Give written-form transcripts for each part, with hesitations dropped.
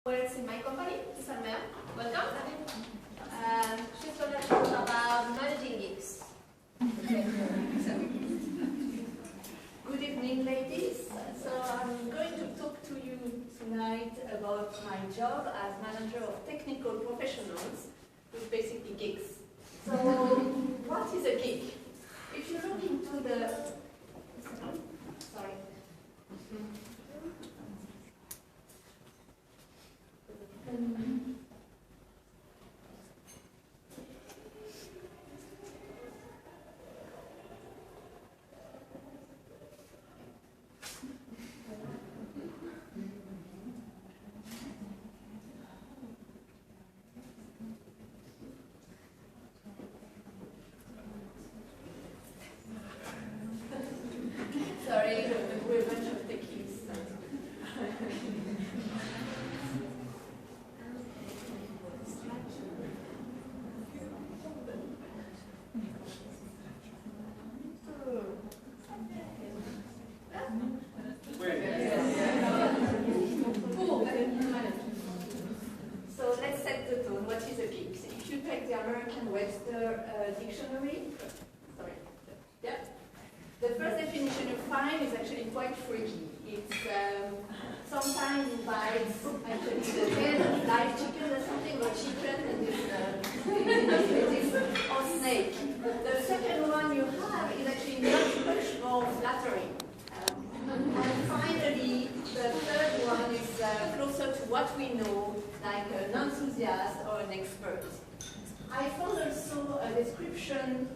Works in my company, this is Armelle. Welcome. She's going to talk about managing geeks. Good evening, ladies. So I'm going to talk to you tonight about my job as manager of technical professionals, which is basically geeks. So what is a geek? If you look into the... Sorry. Sorry, we're a bunch of techies. So let's set the tone. What is a geek? If you take the American Webster dictionary, sorry, yeah. The first definition you find is actually quite freaky. It's sometimes invites actually the head of live chicken or something, or chicken, and this or snake. The second one you have is actually not much more flattering. And finally, the third one is closer to what we know, like an enthusiast or an expert. I found also a description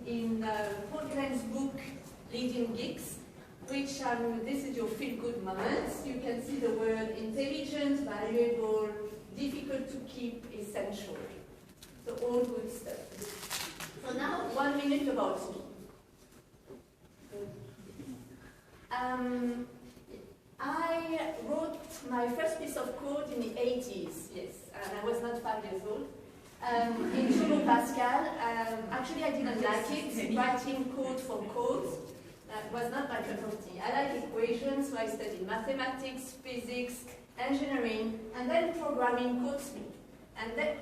in Paul Glenn's book, Leading Geeks, which this is your feel-good moments. You can see the word intelligent, valuable, difficult to keep, essential. So all good stuff. So now 1 minute about me. I wrote my first piece of code in the 80s, yes, and I was not 5 years old. In Turbo Pascal. Actually, I didn't like it. Writing code for code was not my cup of tea. I like equations, so I studied mathematics, physics, engineering, and then programming caught me. And then,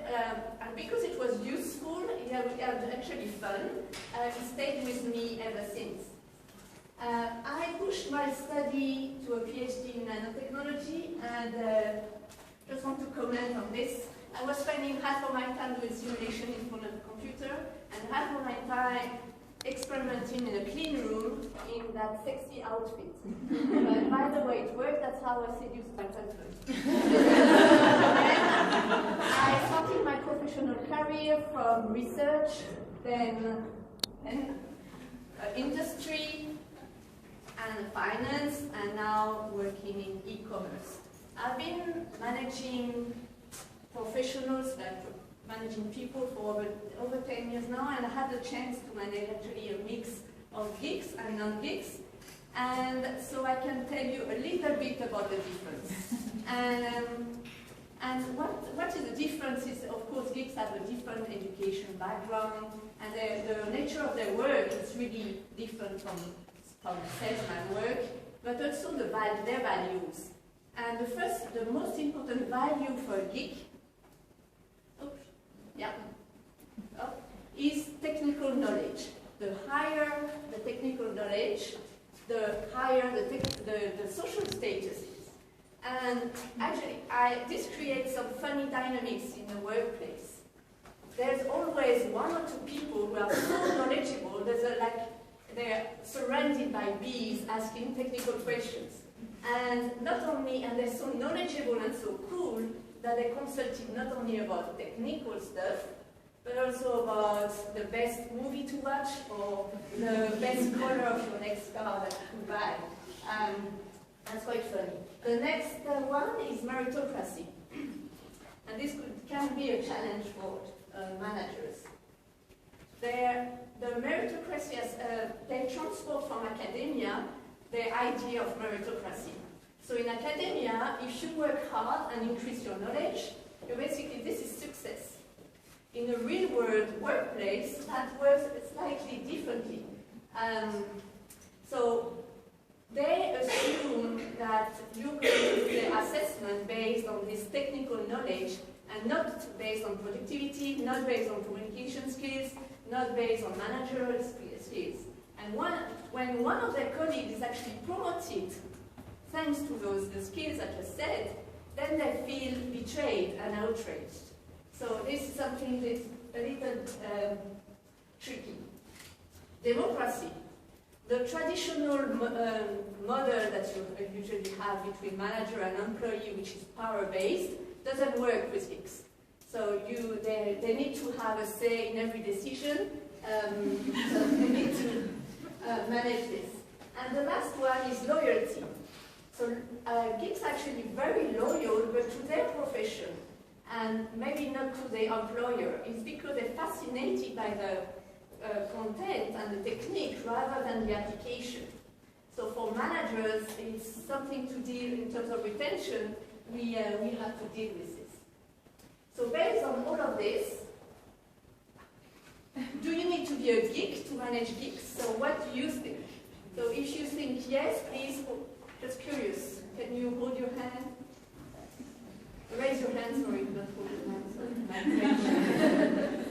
because it was useful, it was actually fun, it stayed with me ever since. I pushed my study to a PhD in nanotechnology, and just want to comment on this. I was spending half of my time doing simulation in front of a computer, and half of my time experimenting in a clean room in that sexy outfit. But by the way, it worked. That's how I seduced my husband. I started my professional career from research, then industry, and finance, and now working in e-commerce. I've been managing professionals, like managing people for over 10 years now, and I had the chance to manage actually a mix of geeks and non-geeks, and so I can tell you a little bit about the difference. And what is the difference is, of course, geeks have a different education background, and the nature of their work is really different from salesman work, but also their values. And the most important value for a geek is technical knowledge. The higher the technical knowledge, the higher the social status is. And actually, this creates some funny dynamics in the workplace. There's always one or two people who are so knowledgeable that they're surrounded by bees asking technical questions. And they're so knowledgeable and so cool that they consulted not only about technical stuff, but also about the best movie to watch or the best color of your next car that you could buy. That's quite funny. The next one is meritocracy. And this can be a challenge for managers. The meritocracy, they transport from academia the idea of meritocracy. So in academia, if you work hard and increase your knowledge, this is success. In the real world workplace, that works slightly differently. So they assume that you're going to do the assessment based on this technical knowledge and not based on productivity, not based on communication skills, not based on managerial skills. And when one of their colleagues is actually promoted thanks to the skills I just said, then they feel betrayed and outraged. So this is something that's a little tricky. Democracy. The traditional model that you usually have between manager and employee, which is power-based, doesn't work with Geeks. So they need to have a say in every decision, so they need to manage this. And the last one is loyalty. So Geeks are actually very loyal, but to their profession, and maybe not to their employer. It's because they're fascinated by the content and the technique rather than the application. So for managers, it's something to deal in terms of retention. We have to deal with this. So based on all of this, do you need to be a geek to manage Geeks? So what do you think? So if you think yes, please, just curious, can you hold your hand? Raise your hand, sorry, not hold your hand.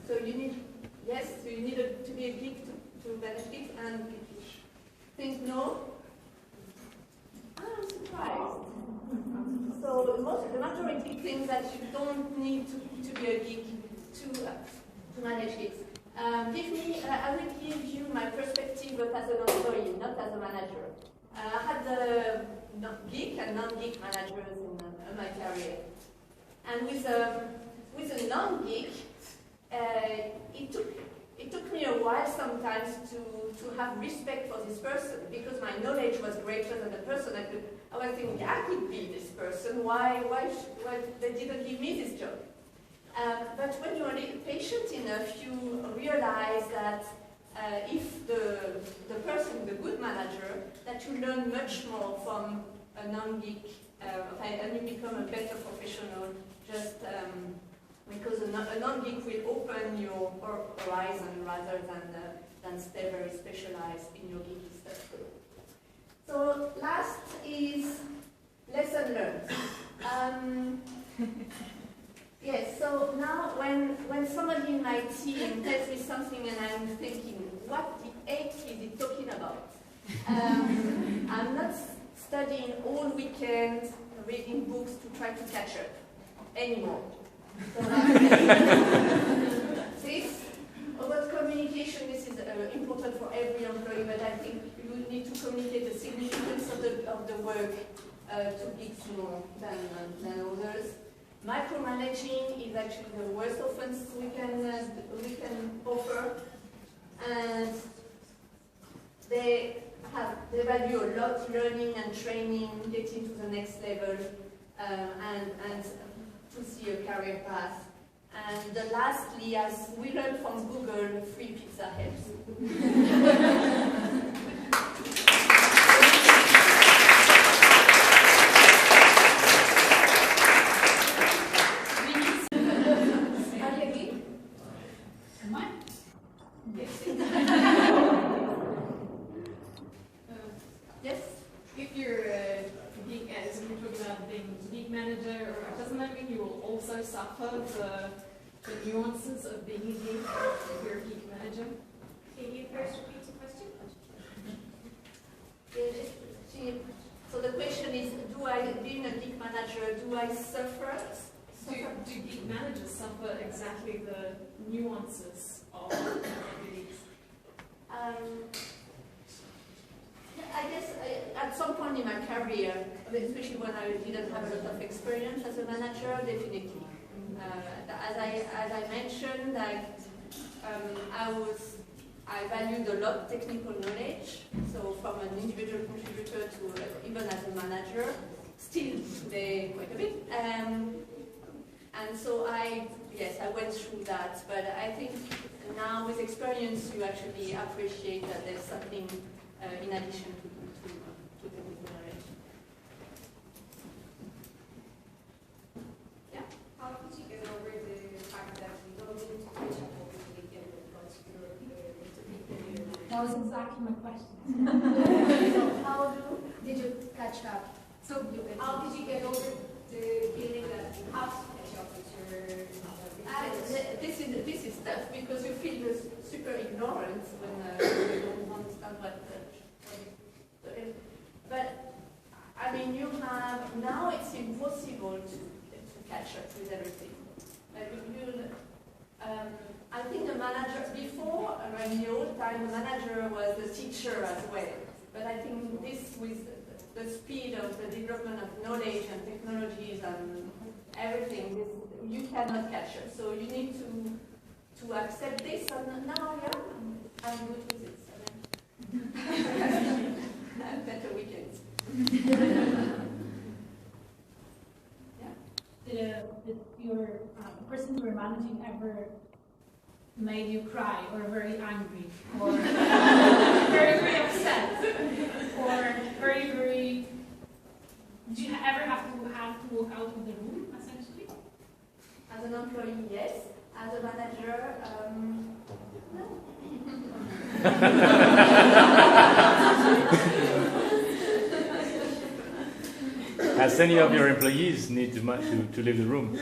So you need, yes, so you need to be a geek to manage Geeks, and think no? I'm surprised. So the majority thinks that you don't need to be a geek to manage Geeks. I will give you my perspective, but as an employee, not as a manager. I had the geek and non-geek managers in my career. And with a non-geek, it took me a while sometimes to have respect for this person, because my knowledge was greater than the person. I was thinking, I could be this person. Why they didn't give me this job? But when you're a little patient enough, you realize that if the person is a good manager, that you learn much more from a non-geek, and you become a better professional just because a non-geek will open your horizon rather than stay very specialized in your geeky stuff. So last is lesson learned. Yes, so now when somebody in my team tells me something and I'm thinking, what the heck is he talking about? I'm not studying all weekend, reading books to try to catch up anymore. So this, about communication, this is important for every employee, but I think you need to communicate the significance of the work to Geeks more than others. Micromanaging is actually the worst offense we can offer, and they value a lot learning and training, getting to the next level, and to see a career path. And lastly, as we learned from Google, free pizza helps. Suffer the nuances of being a geek if you're a geek manager. Can you first repeat the question? So the question is, being a geek manager, do I suffer? Do geek managers suffer exactly the nuances of geeks? I guess at some point in my career, especially when I didn't have a lot of experience as a manager, definitely. As I mentioned, I valued a lot technical knowledge. So from an individual contributor to even as a manager, still today quite a bit. And so I went through that. But I think now with experience, you actually appreciate that there's something in addition to technical knowledge. Yeah. How did you get over the fact that you don't need to catch up over the weekend because you're That was exactly my question. did you catch up? So how did you get over the feeling that you have to catch up with your This is tough because you feel super ignorant when you don't understand what but I mean you have now it's impossible to catch up with everything. I think the manager before in the old time the manager was the teacher as well. But I think this with the speed of the development of knowledge and technologies and everything, you cannot catch up. So you need to accept this, and now, yeah, I'm good with it. Better weekends. Did your person you were managing ever made you cry, or very angry, or very, very upset, or very, very... Did you ever have to walk out of the room, essentially? As an employee, yes. As a manager, no. Has any of your employees need to leave the room?